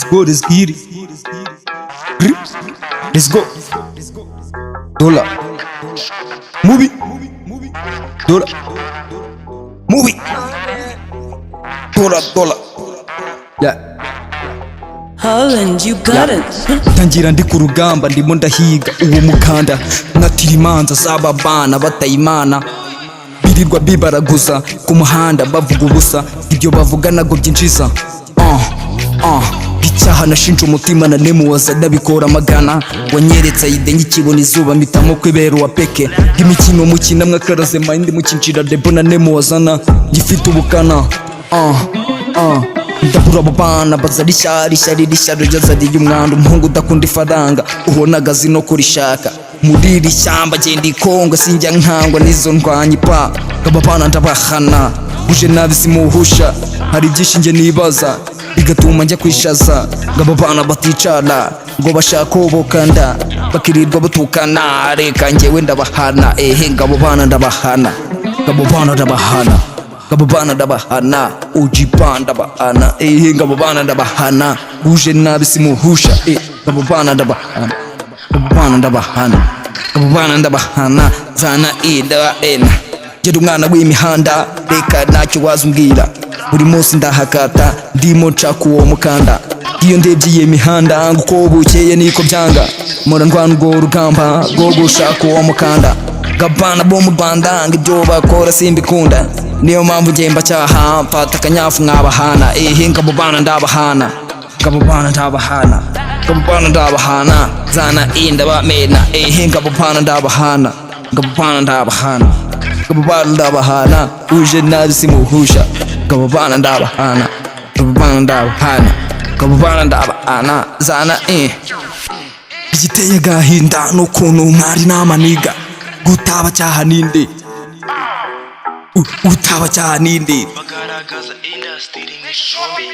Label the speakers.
Speaker 1: let's get it. Let's go. Dollar. Movie. Dollar. Movie. Dollar. Yeah.
Speaker 2: Holland, you got it.
Speaker 1: Tangira ndi ku rugamba ndimo ndahiga uwo mukanda natira imanza z'ababana batayimana birirwa bibaraguza ku muhanda bavuga ubusa ibyo bavuga nago byinjiza icyaha nashinja umutima na nemuwaza ndabikora magana wanyeretse ayide nkikibona izuba mpitamo kwibera uwa peke imikino mukina mwakaraze mind mukinjira debo na nemuwazana gifite ubukana ndabura abo bana bazarishari ryazariye umwanda umuhungu udakunda ifaranga ubona agazi no kurishaka muri iri shyamba genda ikongo sinjya nkangwa n'izo ndwanyi pa aba bana ndabahana uje nabi simuhusha hari byinshi nge nibaza bigatuma njya kwishaza aba bana baticara ngo bashaka ubukanda bakirirwa batukana reka njyewe ndabahana ngabo bana ndabahana ujipanda bahana ngabo bana ndabahana uje nabi simuhusha ngabo bana ndabahana zana ena gera umwana w'imihanda reka ntacyo wazumbwira buri munsi ndahakata ndimo nshaka uwo mukanda iyo ndebye iyi mihanda ngo uko bukeye niko byanga mpora ndwana urwo rugamba rwo gushaka uwo mukanda gabana bo mu Rwanda ngo ibyo bakora simbikunda niyo mpamvu ngemba cyaha mfata akanyafu nkabahana ngabo bana ndabahana zana Ndabahana ngabo bana ndabahana uje nabi simuhusha ngabo bana ndabahana zana igiteye gahinda n'ukuntu mwari n'amaniga gutaba cyaha ninde bagaragaza industry nk'ishuri